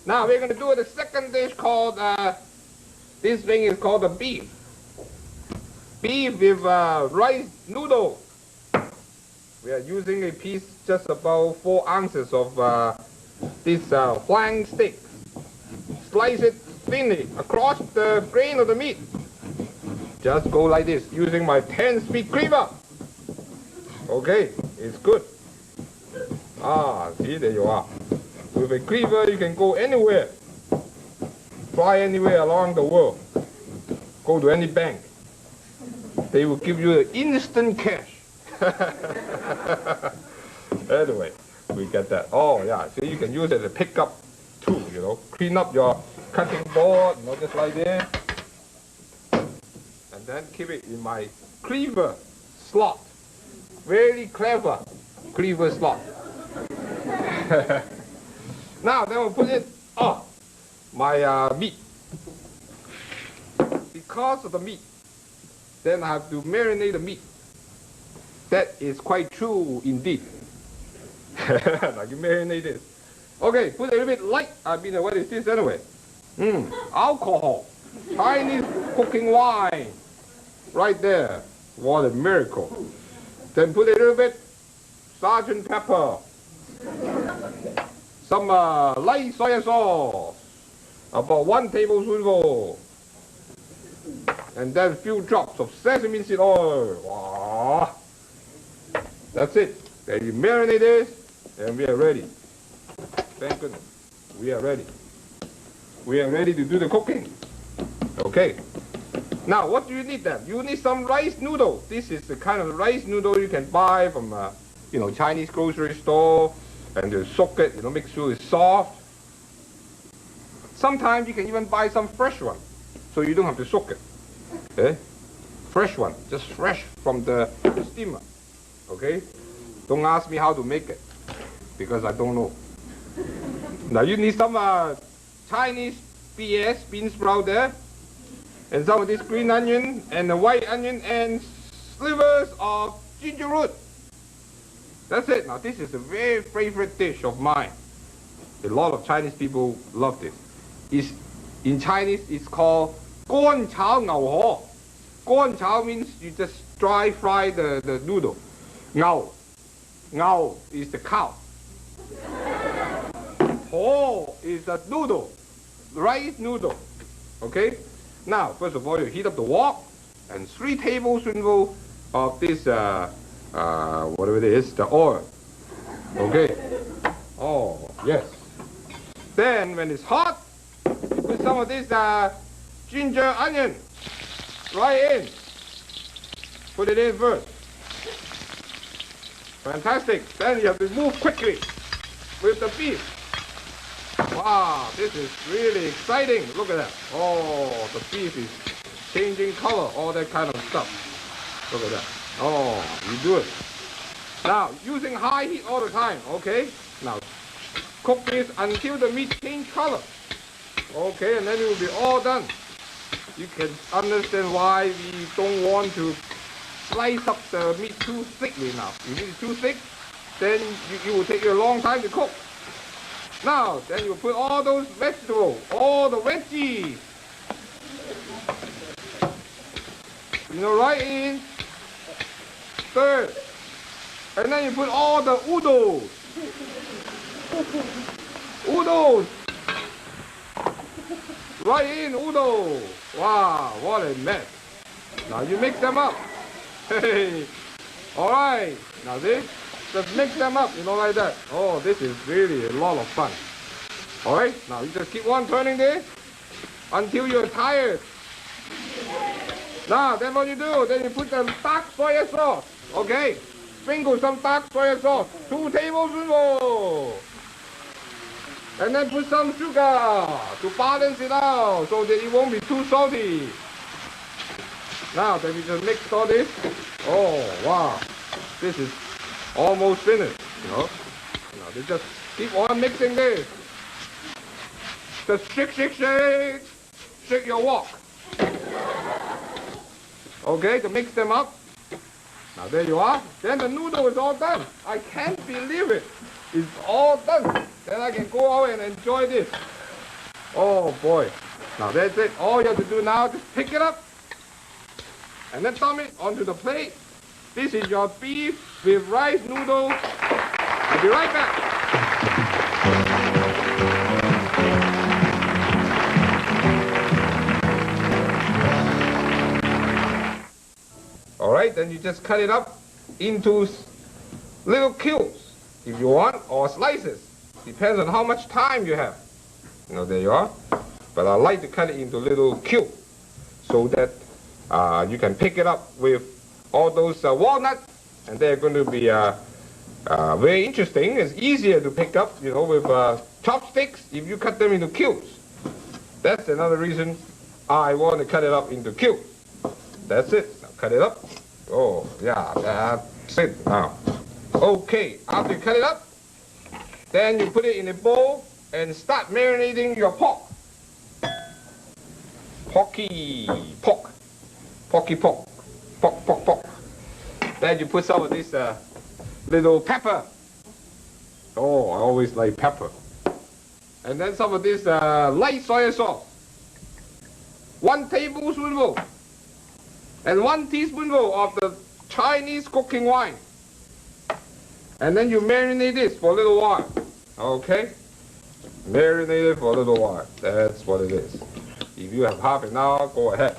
Now we're going to do the second dish called, this thing is called the beef. Beef with rice noodle. We are using a piece just about 4 ounces of this flank steak. Slice it thinly across the grain of the meat. Just go like this using my 10-speed cleaver. Okay, it's good. See, there you are. With a cleaver, you can go anywhere. Fly anywhere along the world. Go to any bank. They will give you instant cash. Anyway, we get that. Oh yeah, so you can use it as a pickup tool, you know. Clean up your cutting board, you know, just like this. And then keep it in my cleaver slot. Very clever cleaver slot. Now then we'll put it my meat. Because of the meat, then I have to marinate the meat. That is quite true indeed. Now you marinate this. Okay, put a little bit light. What is this anyway? Alcohol. Chinese cooking wine. Right there. What a miracle. Then put a little bit Sergeant Pepper. Some light soy sauce. About 1 tablespoonful. And then a few drops of sesame seed oil. Wow. That's it. Then you marinate this, and we are ready. Thank goodness. We are ready. We are ready to do the cooking. Okay. Now, what do you need then? You need some rice noodle. This is the kind of rice noodle you can buy from, Chinese grocery store, and you soak it, make sure it's soft. Sometimes you can even buy some fresh one, so you don't have to soak it. Okay? Fresh one, just fresh from the steamer. Okay? Don't ask me how to make it, because I don't know. Now you need some Chinese BS, bean sprout there, and some of this green onion, and the white onion, and slivers of ginger root. That's it. Now this is a very favorite dish of mine. A lot of Chinese people love this. In Chinese, it's called Gong Chang. Gong Chang means you just dry fry the noodle. Ngao is the cow. Ho is the noodle, rice noodle. Okay? Now, first of all, you heat up the wok, and 3 tablespoonfuls of this, whatever it is, the oil. Okay? Oh, yes. Then, when it's hot, you put some of this ginger onion right in. Put it in first. Fantastic. Then you have to move quickly with the beef. Wow, this is really exciting. Look at that. Oh, the beef is changing color, all that kind of stuff. Look at that. Oh, you do it. Now, using high heat all the time, okay? Now, cook this until the meat change color. Okay, and then it will be all done. You can understand why we don't want to slice up the meat too thickly now. If it is too thick, then it will take you a long time to cook. Now, then you put all those vegetables, all the veggies. Right in. Stir. And then you put all the udons. Udons. Right in, udon. Wow, what a mess. Now you mix them up. Hey. All right. Now this, just mix them up, like that. Oh, this is really a lot of fun. All right. Now you just keep on turning this until you're tired. Now, then what you do, then you put the dark soy sauce. Okay. Sprinkle some dark soy sauce. 2 tablespoonfuls. And then put some sugar to balance it out so that it won't be too salty. Now, then we just mix all this. Oh, wow. This is almost finished, Now, they just keep on mixing this. Just shake, shake, shake. Shake your wok. Okay, to mix them up. Now, there you are. Then the noodle is all done. I can't believe it. It's all done. Then I can go out and enjoy this. Oh boy. Now that's it. All you have to do now is pick it up and then dump it onto the plate. This is your beef with rice noodles. I'll be right back. Alright, then you just cut it up into little cubes if you want, or slices. Depends on how much time you have. There you are. But I like to cut it into little cubes so that you can pick it up with all those walnuts, and they're going to be very interesting. It's easier to pick up, with chopsticks if you cut them into cubes. That's another reason I want to cut it up into cubes. That's it. Now cut it up. Oh, yeah, that's it now. Okay, after you cut it up, then you put it in a bowl and start marinating your pork. Porky pork. Porky pork. Pork. Then you put some of this little pepper. Oh, I always like pepper. And then some of this light soy sauce. 1 tablespoonful. And 1 teaspoonful of the Chinese cooking wine. And then you marinate this for a little while. Okay? Marinate it for a little while. That's what it is. If you have half an hour, go ahead.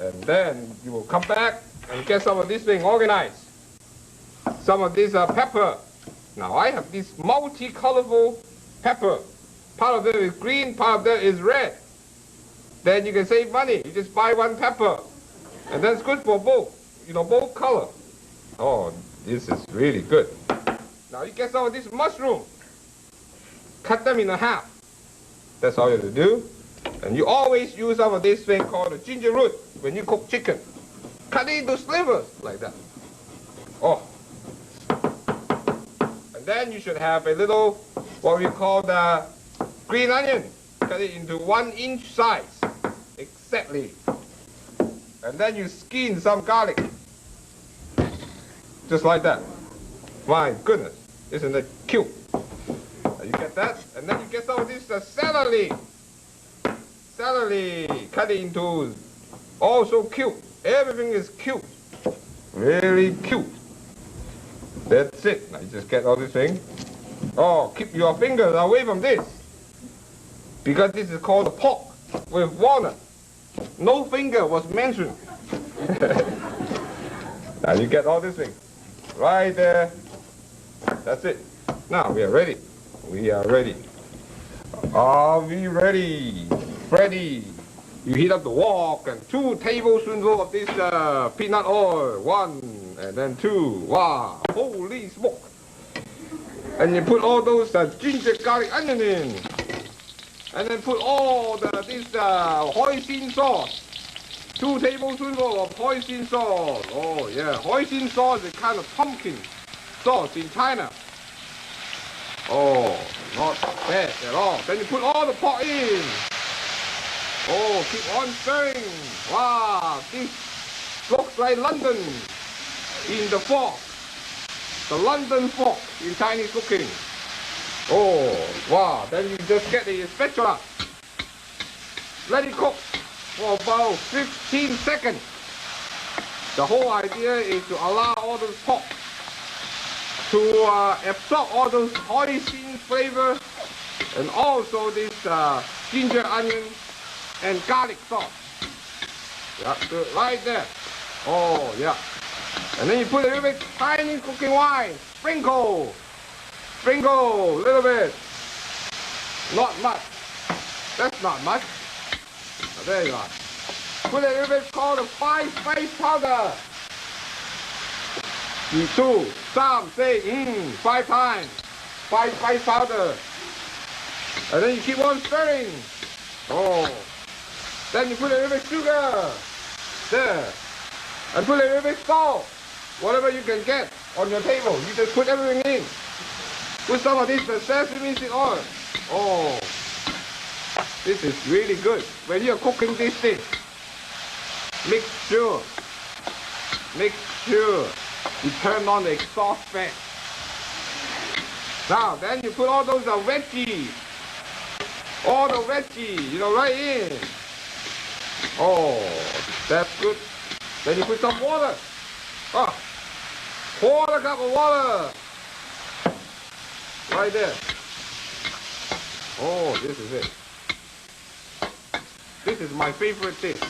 And then you will come back and get some of this thing organized. Some of this pepper. Now I have this multi-colorful pepper. Part of it is green, part of it is red. Then you can save money. You just buy 1 pepper. And that's good for both, both color. Oh, this is really good. Now you get some of this mushroom. Cut them in half. That's all you have to do. And you always use some of this thing called the ginger root when you cook chicken. Cut it into slivers like that. Oh. And then you should have a little, what we call the green onion. Cut it into 1-inch size. Exactly. And then you skin some garlic. Just like that. My goodness. Isn't it cute? You get that? And then you get some of this celery. Celery. Cut it into also cute. Everything is cute. Really cute. That's it. Now you just get all this thing. Oh, keep your fingers away from this. Because this is called a pork with walnut. No finger was mentioned. Now you get all this thing. Right there. That's it. Now we are ready. We are ready. Are we ready? Ready. You heat up the wok and 2 tablespoonfuls of this peanut oil. 1 and then 2. Wow, holy smoke. And you put all those ginger, garlic, onion in. And then put all this hoisin sauce. 2 tablespoonfuls of hoisin sauce. Oh yeah, hoisin sauce is kind of pumpkin sauce in China. Oh, not bad at all. Then you put all the pork in. Oh, keep on stirring. Wow, this looks like London in the fork. The London fork in Chinese cooking. Oh, wow. Then you just get the spatula. Let it cook for about 15 seconds. The whole idea is to allow all those pork to absorb all those hoisin flavor and also this ginger, onion, and garlic sauce. Yeah, good, right there. Oh, yeah. And then you put a little bit Chinese cooking wine. Sprinkle. Sprinkle, a little bit. Not much. That's not much. Now, there you are. Put a little bit called the 5 spice powder. 1, 2, 3, say 5 times. 5 spice powder. And then you keep on stirring. Oh. Then you put a little bit sugar. There. And put a little bit salt. Whatever you can get on your table. You just put everything in. Put some of this sesame seed oil. Oh. This is really good. When you're cooking this dish, make sure you turn on the exhaust fan. Now, then you put all those veggies. all the veggie, right in. Oh, that's good. Then you put some water. Quarter cup of water. Right there. Oh, this is it. This is my favorite dish.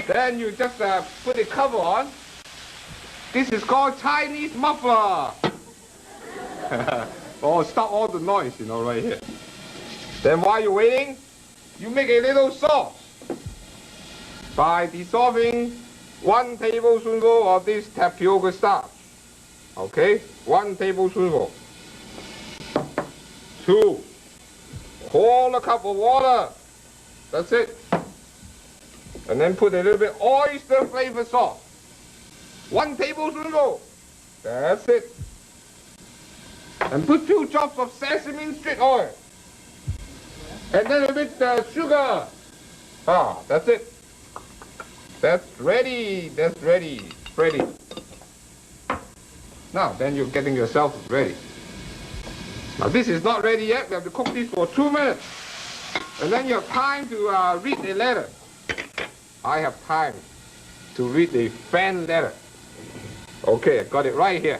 Then you just put the cover on. This is called Chinese muffler. Oh, stop all the noise, right here. Then while you're waiting, you make a little sauce by dissolving 1 tablespoonful of this tapioca starch. Okay, 1 tablespoonful. 2 quarter cup of water. That's it. And then put a little bit oyster flavor sauce. 1 tablespoonful. That's it. And put 2 drops of sesame seed oil. And then a bit sugar. That's it. That's ready. That's ready. Ready. Now, then you're getting yourself ready. Now, this is not ready yet. We have to cook this for 2 minutes. And then you have time to read a letter. I have time to read the fan letter. Okay, I got it right here.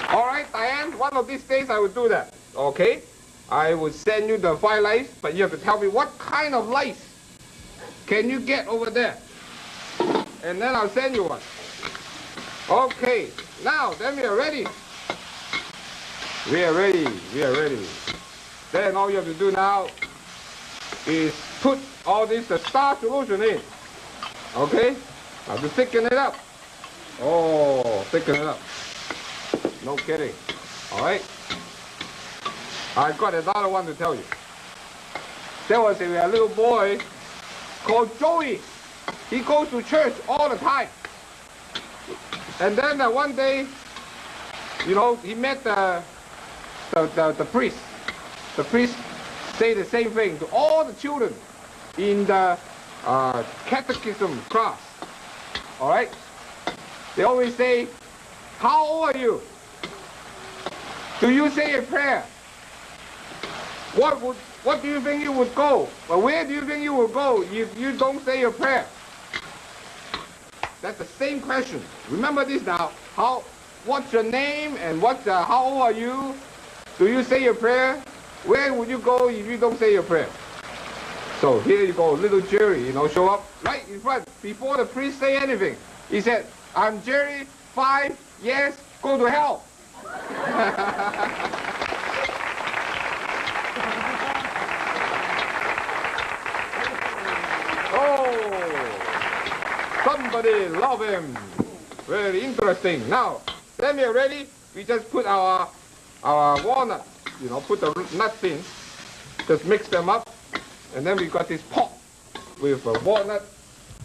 All right, Diane, one of these days I will do that, okay? I will send you the 5 lice, but you have to tell me what kind of lice can you get over there. And then I'll send you one. Okay, now, then we are ready. We are ready, we are ready. Then all you have to do now is put all this starch solution in. Okay? Now to thicken it up. Oh, thicken it up. No kidding. Alright? I got another one to tell you. There was a little boy called Joey. He goes to church all the time. And then one day, he met the priest. The priest said the same thing to all the children in the catechism class. Alright? They always say, how old are you? Do you say a prayer? What do you think you would go? Or where do you think you will go if you don't say a prayer? That's the same question. Remember this now. What's your name and how old are you? Do you say a prayer? Where would you go if you don't say a prayer? So here you go, little Jerry, show up right in front before the priest say anything. He said, I'm Jerry, 5, yes, go to hell. Somebody love him. Very interesting. Now, then we are ready. We just put our walnuts, put the nuts in. Just mix them up. And then we got this pot with walnut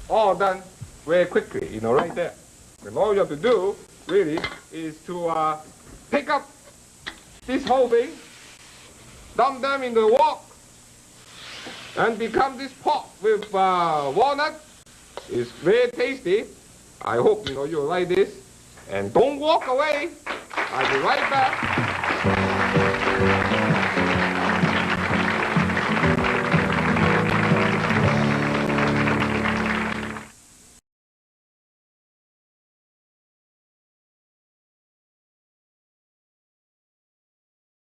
all done very quickly, right there. And all you have to do, really, is to pick up this whole thing, dump them in the wok, and become this pot with walnut. It's very tasty. I hope you'll like this. And don't walk away. I'll be right back.